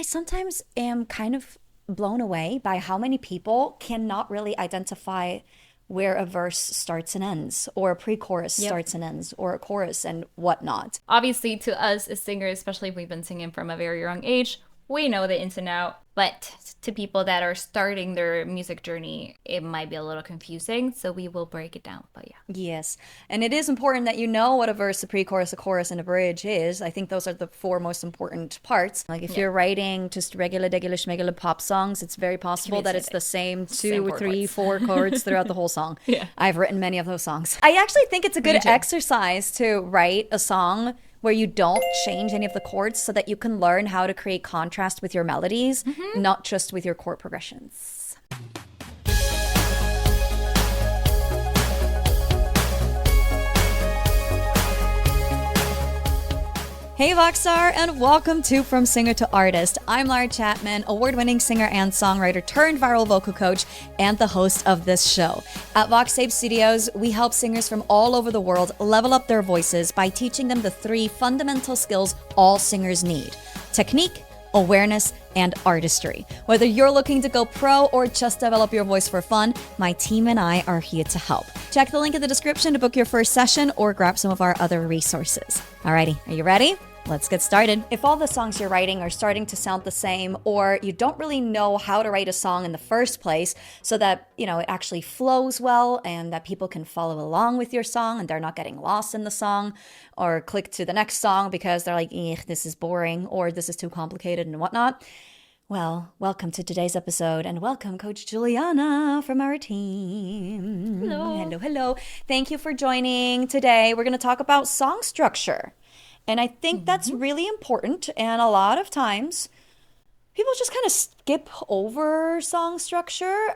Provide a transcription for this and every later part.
I sometimes am kind of blown away by how many people cannot really identify where a verse starts and ends, or a pre-chorus Yep. starts and ends, or a chorus and whatnot. Obviously, to us as singers, especially if we've been singing from a very young age, we know the ins and out. But to people that are starting their music journey, it might be a little confusing. So we will break it down. But yeah. Yes. And it is important that you know what a verse, a pre-chorus, a chorus, and a bridge is. I think those are the four most important parts. Like if Yeah. you're writing just regular, regular, schmegular pop songs, it's very possible that it's the same Same two, four three, chords. four chords throughout the whole song. Yeah. I've written many of those songs. I actually think it's a good Me too. exercise to write a song where you don't change any of the chords so that you can learn how to create contrast with your melodies, not just with your chord progressions. Hey Voxstar, and welcome to From Singer to Artist. I'm Lara Chapman, award-winning singer and songwriter turned viral vocal coach and the host of this show. At VoxTape Studios, we help singers from all over the world level up their voices by teaching them the three fundamental skills all singers need: technique, awareness, and artistry. Whether you're looking to go pro or just develop your voice for fun, my team and I are here to help. Check the link in the description to book your first session or grab some of our other resources. Alrighty, are you ready? Let's get started. If all the songs you're writing are starting to sound the same, or you don't really know how to write a song in the first place so that, it actually flows well and that people can follow along with your song and they're not getting lost in the song or click to the next song because they're like, this is boring or this is too complicated and whatnot. Well, welcome to today's episode, and welcome Coach Juliana from our team. Hello. Hello, hello. Thank you for joining today. We're going to talk about song structure. And I think that's really important. And a lot of times, people just kind of skip over song structure.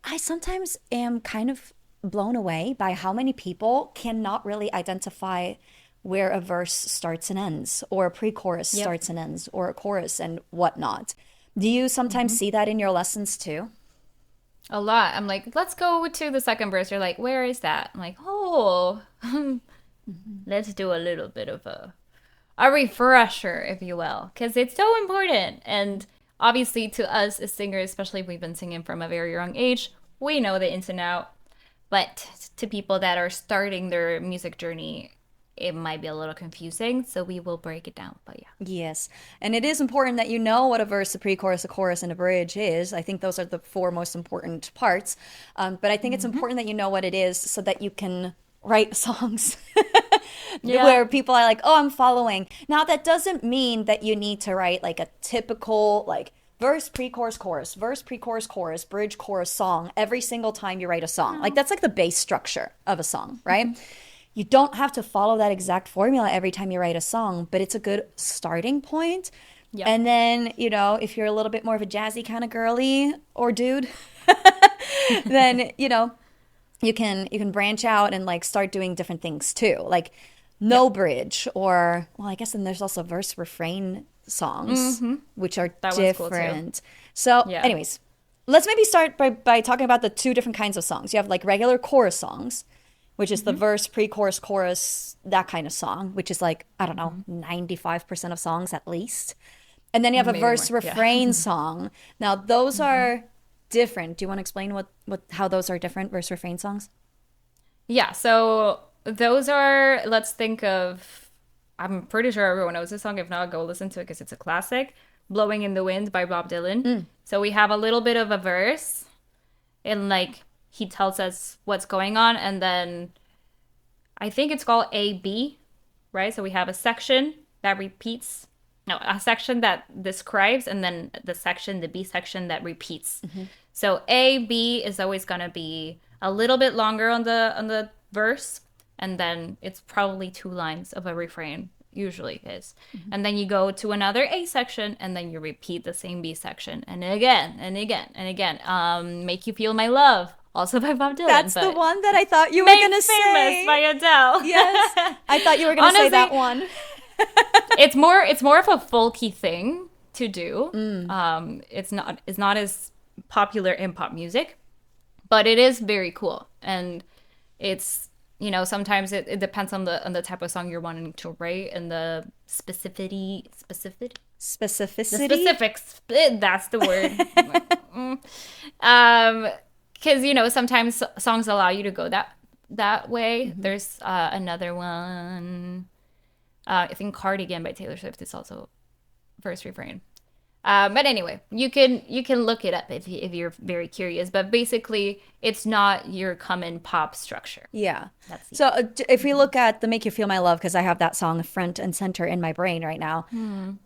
I sometimes am kind of blown away by how many people cannot really identify where a verse starts and ends, or a pre-chorus starts and ends, or a chorus and whatnot. Do you sometimes see that in your lessons too? A lot. I'm like, let's go to the second verse. You're like, where is that? I'm like, oh, let's do a little bit of a refresher, if you will, because it's so important. And obviously, to us as singers, especially if we've been singing from a very young age, we know the ins and out. But to people that are starting their music journey, it might be a little confusing. So we will break it down. But yeah. Yes. And it is important that you know what a verse, a pre-chorus, a chorus, and a bridge is. I think those are the four most important parts. But I think it's important that you know what it is so that you can write songs where people are like, oh, I'm following. Now, that doesn't mean that you need to write like a typical like verse, pre-chorus, chorus, verse, pre-chorus, chorus, bridge, chorus, song every single time you write a song. Like that's like the base structure of a song, right? You don't have to follow that exact formula every time you write a song, but it's a good starting point. Yeah. And then, if you're a little bit more of a jazzy kind of girly or dude, then, you can branch out and like start doing different things too. Like no bridge, or well, I guess then there's also verse refrain songs, which are That one's cool, too. different. So Yeah. anyways, let's maybe start by talking about the two different kinds of songs. You have like regular chorus songs, which is the verse, pre-chorus, chorus, that kind of song, which is like, I don't know, 95% of songs at least. And then you have a Maybe verse more, yeah. refrain song. Now those are different. Do you want to explain how those are different, verse refrain songs? Yeah, so those are, let's think of, I'm pretty sure everyone knows this song. If not, go listen to it because it's a classic. Blowing in the Wind by Bob Dylan. So we have a little bit of a verse and like he tells us what's going on. And then I think it's called A, B, right? So we have a section that repeats, no, a section that describes, and then the B section that repeats. So A, B is always going to be a little bit longer on the verse, and then it's probably 2 lines of a refrain, usually is. And then you go to another A section, and then you repeat the same B section, and again, and again, and again. Make You Feel My Love, also by Bob Dylan. That's the but one that I thought you were Made going to Famous say. by Adele. Yes, I thought you were going to say that Honestly, one. it's more of a folky thing to do. It's not as popular in pop music, but it is very cool. And it's, sometimes it depends on the type of song you're wanting to write and the specificity Specificity. The specifics, that's the word. Because sometimes songs allow you to go that way. There's another one. I think "Cardigan" by Taylor Swift is also verse refrain. But anyway, you can look it up if you're very curious. But basically, it's not your common pop structure. Yeah. So if we look at the "Make You Feel My Love," because I have that song front and center in my brain right now,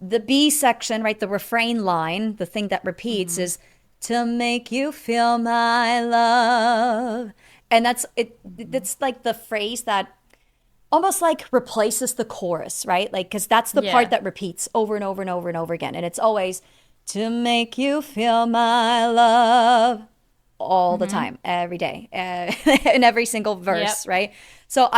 the B section, right, the refrain line, the thing that repeats is "to make you feel my love," and that's it. It's like the phrase that almost like replaces the chorus, right? Like, because that's the part that repeats over and over and over and over again. And it's always "to make you feel my love" all the time, every day, in every single verse, right? So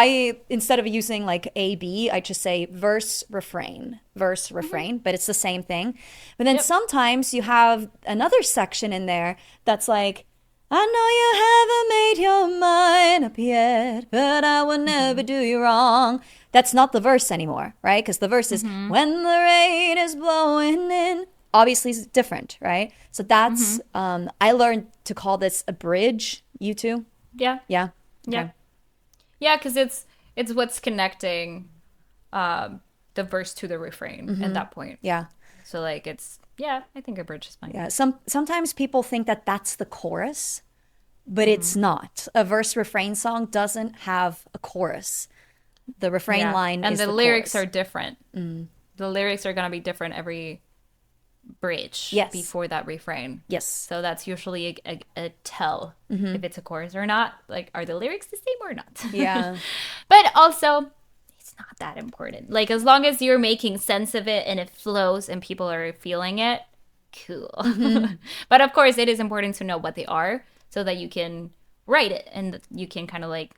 instead of using like A, B, I just say verse, refrain, but it's the same thing. But then sometimes you have another section in there that's like, "I know you haven't made your mind up yet, but I will never do you wrong." That's not the verse anymore, right? Because the verse is "when the rain is blowing in." Obviously, it's different, right? So that's, I learned to call this a bridge. You too? Yeah. Yeah? Okay. Yeah, because it's what's connecting the verse to the refrain at that point. Yeah. So like I think a bridge is fine. Yeah. Sometimes people think that that's the chorus, but it's not. A verse refrain song doesn't have a chorus. The refrain line and is the lyrics chorus. are different. The lyrics are going to be different every bridge before that refrain. Yes. So that's usually a tell if it's a chorus or not. Like, are the lyrics the same or not? Yeah. But also, it's not that important. Like, as long as you're making sense of it and it flows and people are feeling it, cool. But of course, it is important to know what they are so that you can write it and you can kind of like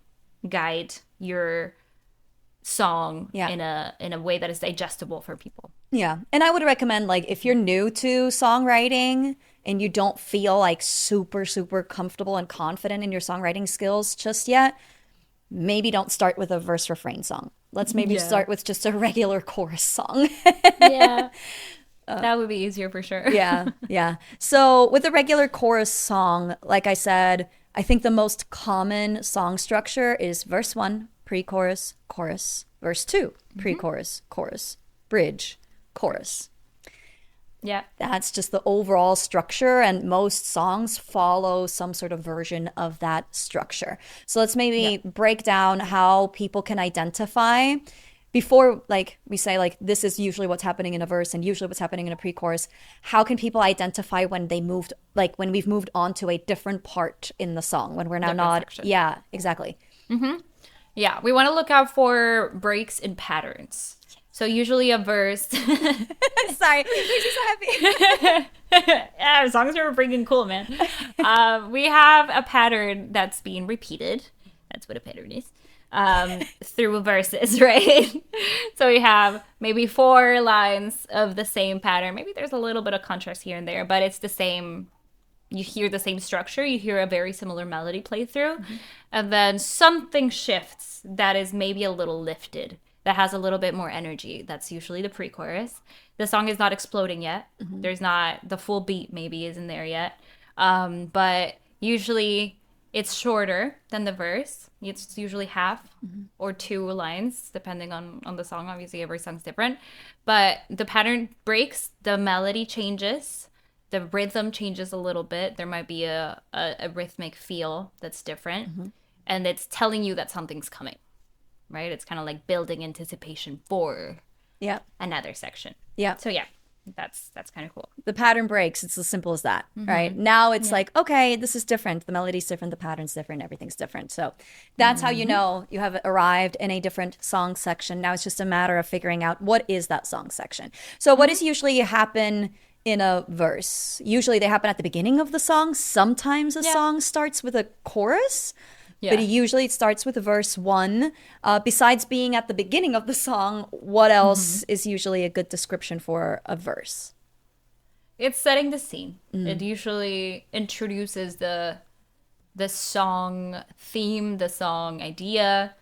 guide your song in a way that is digestible for people. Yeah. And I would recommend, like, if you're new to songwriting and you don't feel like super, super comfortable and confident in your songwriting skills just yet, maybe don't start with a verse refrain song. Let's maybe start with just a regular chorus song. That would be easier for sure. Yeah. So with a regular chorus song, like I said, I think the most common song structure is verse 1, pre-chorus, chorus, verse 2, pre-chorus, chorus, bridge, chorus. Yeah. That's just the overall structure, and most songs follow some sort of version of that structure. So let's maybe break down how people can identify before, like, we say, like, this is usually what's happening in a verse and usually what's happening in a pre-chorus. How can people identify when when we've moved on to a different part in the song, when we're now not section. Yeah, exactly. Yeah, we want to look out for breaks in patterns. So usually a verse. Sorry, makes me so happy. Yeah, songs are freaking cool, man. We have a pattern that's being repeated. That's what a pattern is. Through verses, right? So we have maybe 4 lines of the same pattern. Maybe there's a little bit of contrast here and there, but it's the same. You hear the same structure. You hear a very similar melody play through. And then something shifts that is maybe a little lifted, that has a little bit more energy. That's usually the pre-chorus. The song is not exploding yet. There's not, the full beat maybe isn't there yet. But usually it's shorter than the verse. It's usually half or 2 lines, depending on the song. Obviously, every song's different. But the pattern breaks, the melody changes, the rhythm changes a little bit. There might be a rhythmic feel that's different. And it's telling you that something's coming, right? It's kind of like building anticipation for another section. Yeah. So yeah, that's kind of cool. The pattern breaks. It's as simple as that, right? Now it's like, okay, this is different. The melody's different. The pattern's different. Everything's different. So that's how you know you have arrived in a different song section. Now it's just a matter of figuring out what is that song section. So what does usually happen in a verse? Usually they happen at the beginning of the song. Sometimes a song starts with a chorus. But usually it starts with verse 1. Besides being at the beginning of the song, what else is usually a good description for a verse? It's setting the scene. It usually introduces the song theme, the song idea.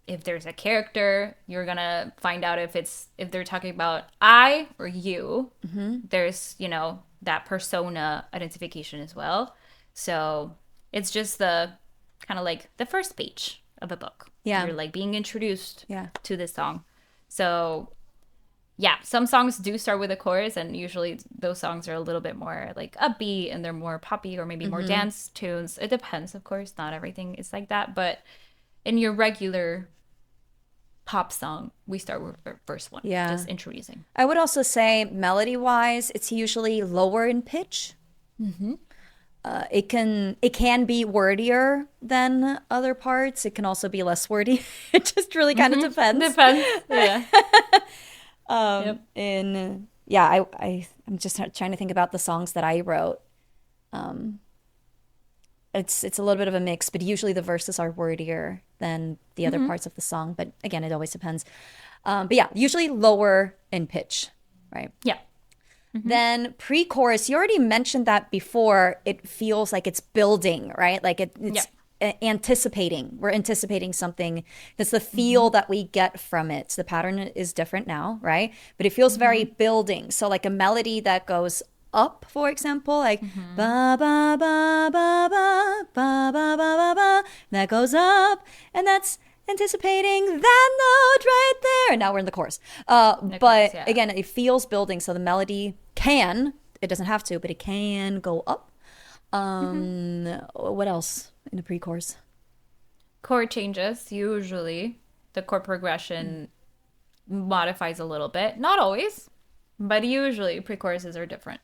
if there's a character, you're gonna find out if they're talking about I or you. There's, that persona identification as well. So it's just the kind of like the first page of a book. Yeah. You're like being introduced Yeah. to this song. So yeah, some songs do start with a chorus, and usually those songs are a little bit more like upbeat and they're more poppy or maybe more dance tunes. It depends, of course. Not everything is like that, but in your regular pop song, we start with the first one. Yeah. Just introducing. I would also say melody-wise, it's usually lower in pitch. It can be wordier than other parts. It can also be less wordy. It just really kind of depends. Depends. Yeah. I'm just trying to think about the songs that I wrote. It's a little bit of a mix, but usually the verses are wordier than the other parts of the song. But again, it always depends. But yeah, usually lower in pitch, right? Yeah. Then pre-chorus, you already mentioned that before. It feels like it's building, right? Like it's anticipating. We're anticipating something. That's the feel that we get from it. So the pattern is different now, right? But it feels very building. So like a melody that goes up, for example, like ba ba ba ba ba ba ba ba ba ba, that goes up, and that's anticipating that note right there. And now we're in the chorus. Again, it feels building. So the melody it doesn't have to, but it can go up. What else in the pre-chorus? Chord changes. Usually the chord progression modifies a little bit. Not always, but usually pre-choruses are different.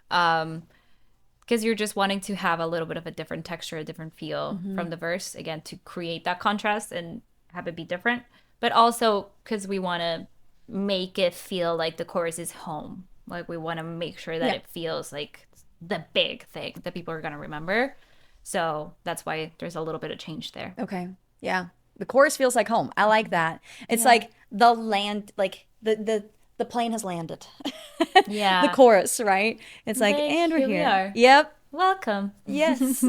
Because you're just wanting to have a little bit of a different texture, a different feel from the verse, again, to create that contrast and have it be different. But also because we want to make it feel like the chorus is home. Like we want to make sure that it feels like the big thing that people are going to remember. So that's why there's a little bit of change there. Okay. Yeah. The chorus feels like home. I like that. It's like the land, like the plane has landed. Yeah. The chorus, right? It's like, and we're here we here. are. Yep. Welcome. Yes.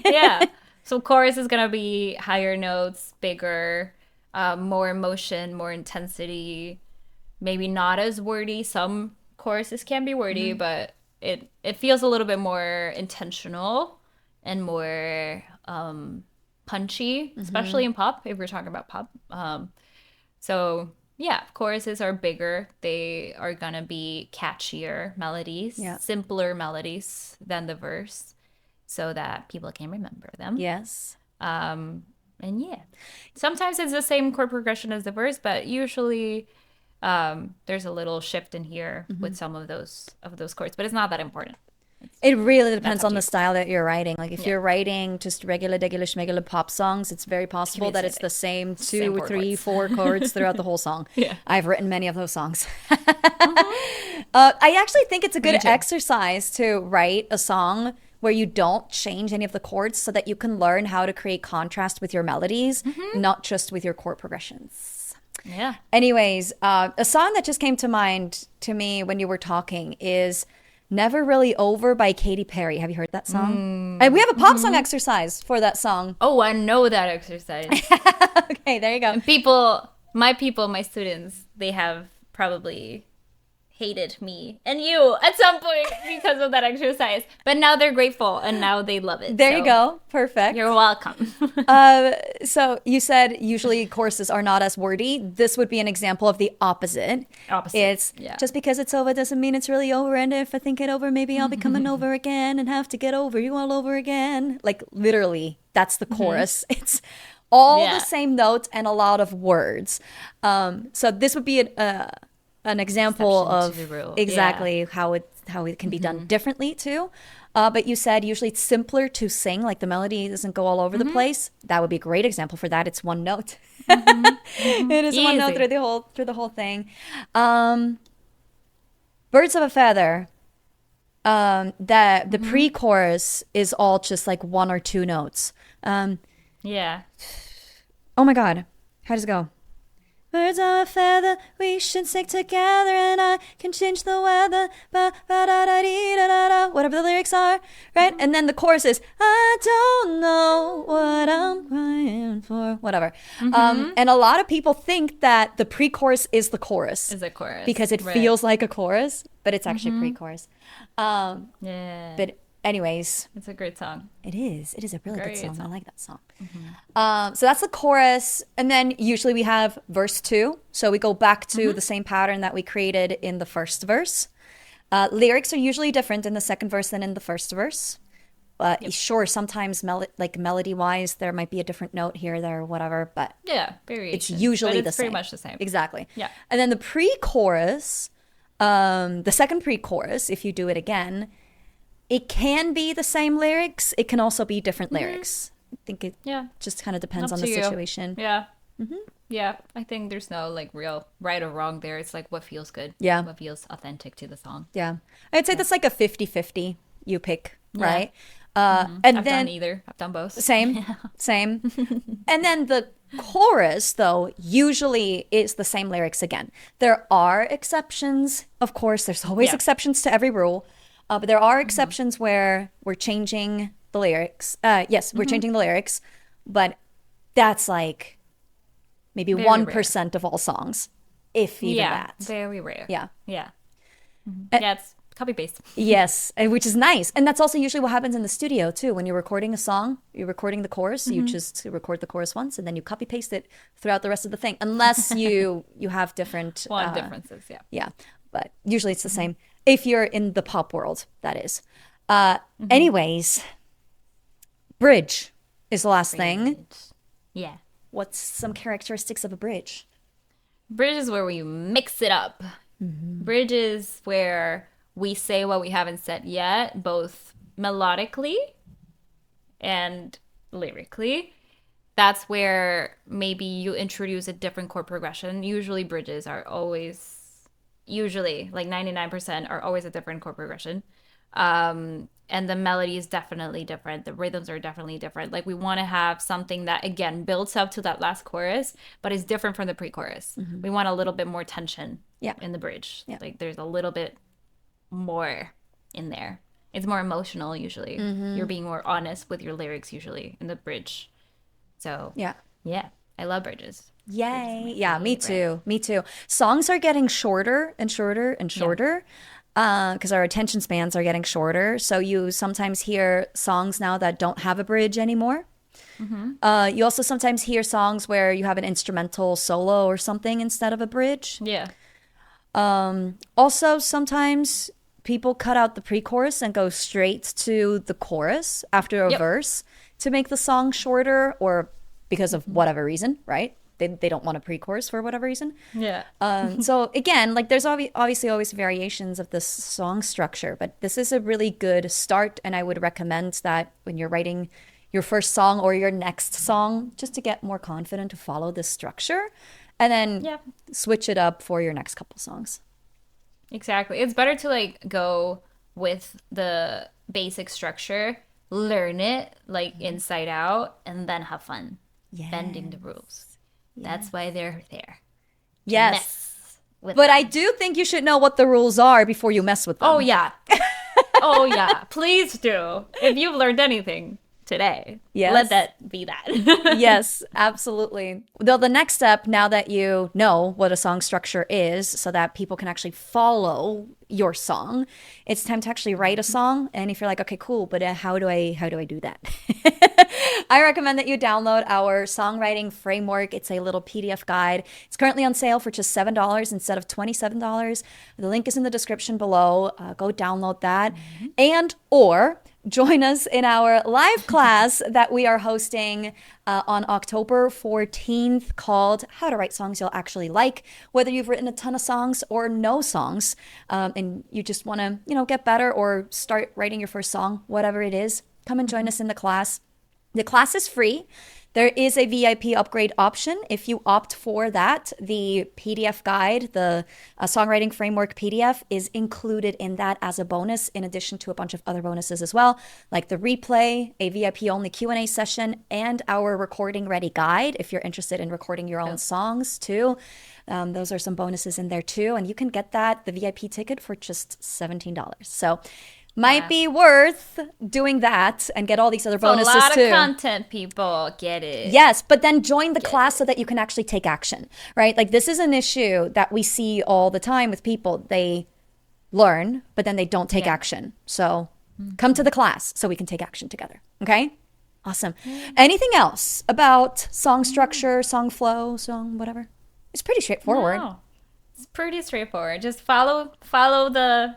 Yeah. So chorus is going to be higher notes, bigger, more emotion, more intensity, maybe not as wordy. Some choruses can be wordy, but it feels a little bit more intentional and more punchy, especially in pop, if we're talking about pop. So yeah, choruses are bigger. They are gonna be catchier melodies, simpler melodies than the verse, so that people can remember them. Yes. And yeah, sometimes it's the same chord progression as the verse, but usually there's a little shift in here with some of those chords, but it's not that important. It really depends on the style that you're writing. Like if you're writing just regular schmegular pop songs, it's very possible that it's the same 2, 3, 4 chords throughout the whole song. Yeah. I've written many of those songs. I actually think it's a good exercise to write a song where you don't change any of the chords so that you can learn how to create contrast with your melodies, not just with your chord progressions. Yeah. Anyways, a song that just came to mind to me when you were talking is Never Really Over by Katy Perry. Have you heard that song? And we have a pop song exercise for that song. Oh, I know that exercise. Okay, there you go. And my students, they have probably hated me and you at some point because of that exercise. But now they're grateful and now they love it. There you go. Perfect. You're welcome. So you said usually choruses are not as wordy. This would be an example of the opposite. It's just because it's over doesn't mean it's really over. And if I think it over, maybe I'll be coming over again and have to get over you all over again. Like literally, that's the chorus. It's all the same notes and a lot of words. So this would be an example of exactly how it can be done differently too. But you said usually it's simpler to sing, like the melody doesn't go all over the place. That would be a great example for that. It's one note. It is one note through the whole thing. Birds of a Feather. The pre-chorus is all just like 1 or 2 notes. Yeah. Oh my God, how does it go? Birds of a feather, we should stick together, and I can change the weather. Ba ba da da dee da da da. Whatever the lyrics are, right? And then the chorus is, I don't know what I'm crying for. Whatever. And a lot of people think that the pre-chorus is the chorus. Is a chorus. Because it feels like a chorus, but it's actually pre-chorus. Yeah. But anyways, It's a great song. it is. It is a really good Great song. song. I like that song. So that's the chorus. And then usually we have verse 2. So we go back to the same pattern that we created in the first verse. Lyrics are usually different in the second verse than in the first verse. Sure, sometimes melody-wise, there might be a different note here, there, whatever. But Yeah, variation. it's usually the it's same. pretty much the same. Exactly. Yeah. And then the pre-chorus, the second pre-chorus, if you do it again, it can be the same lyrics. It can also be different lyrics. I think it just kind of depends Up on the to you. situation. Yeah. Yeah, I think there's no like real right or wrong there. It's like what feels good. Yeah. What feels authentic to the song. Yeah. I'd say that's like a 50-50 you pick, right? I've And then done either. I've done both. same. And then the chorus, though, usually is the same lyrics again. There are exceptions. Of course, there's always exceptions to every rule. But there are exceptions where we're changing the lyrics. Yes, we're changing the lyrics. But that's like maybe Very 1% of all songs, if even that. Very rare. Yeah. Yeah. Yeah, it's copy paste. Yes, which is nice. And that's also usually what happens in the studio too. When you're recording a song, you're recording the chorus, you just record the chorus once and then you copy paste it throughout the rest of the thing. Unless you have different Differences, yeah. Yeah, but usually it's the same. If you're in the pop world, that is. Anyways, bridge is the last thing. Yeah. What's some characteristics of a bridge? Bridge is where we mix it up. Bridge is where we say what we haven't said yet, both melodically and lyrically. That's where maybe you introduce a different chord progression. Usually bridges are like 99% are always a different chord progression. And the melody is definitely different. The rhythms are definitely different. Like we want to have something that, again, builds up to that last chorus, but is different from the pre-chorus. We want a little bit more tension in the bridge. Yeah. Like there's a little bit more in there. It's more emotional usually. You're being more honest with your lyrics usually in the bridge. So yeah, I love bridges. Yay. Yeah, me too. Me too. Songs are getting shorter and shorter and shorter because our attention spans are getting shorter. So you sometimes hear songs now that don't have a bridge anymore. You also sometimes hear songs where you have an instrumental solo or something instead of a bridge. Yeah. Also, sometimes people cut out the pre-chorus and go straight to the chorus after a verse to make the song shorter or because of whatever reason, right? They don't want a pre-chorus for whatever reason. Yeah. So again, like there's obviously always variations of this song structure, but this is a really good start. And I would recommend that when you're writing your first song or your next song, just to get more confident to follow this structure and then switch it up for your next couple songs. Exactly. It's better to like go with the basic structure, learn it like inside out, and then have fun bending the rules. That's why they're there. Yes. But them. I do think you should know what the rules are before you mess with them. Oh, yeah. Oh, yeah. Please do. If you've learned anything today, let that be that. Yes, absolutely. Though the next step, now that you know what a song structure is so that people can actually follow your song, it's time to actually write a song. And if you're like, okay, cool, but how do I do that? I recommend that you download our songwriting framework. It's a little PDF guide. It's currently on sale for just $7 instead of $27. The link is in the description below. Go download that. And or join us in our live class that we are hosting on October 14th called How to Write Songs You'll Actually Like. Whether you've written a ton of songs or no songs and you just want to, get better or start writing your first song, whatever it is, come and join us in the class. The class is free. There is a VIP upgrade option. If you opt for that, the PDF guide, the songwriting framework PDF is included in that as a bonus, in addition to a bunch of other bonuses as well, like the replay, a VIP only Q&A session, and our recording ready guide if you're interested in recording your own songs too. Those are some bonuses in there too. And you can get that, the VIP ticket, for just $17. So might be worth doing that and get all these other bonuses too. A lot of content, people. Get it. Yes, but then join the class so that you can actually take action, right? Like, this is an issue that we see all the time with people. They learn, but then they don't take action. So come to the class so we can take action together. Okay? Awesome. Anything else about song structure, song flow, song whatever? It's pretty straightforward. No, it's pretty straightforward. Just follow the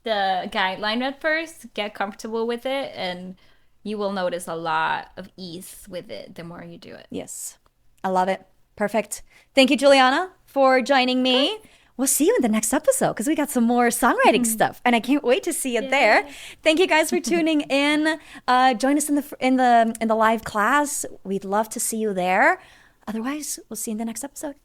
guideline at first, get comfortable with it, and you will notice a lot of ease with it the more you do it. Yes. I love it. Perfect. Thank you, Juliana, for joining me. We'll see you in the next episode because we got some more songwriting stuff, and I can't wait to see you there. Thank you guys for tuning in. Join us in the live class. We'd love to see you there. Otherwise, we'll see you in the next episode.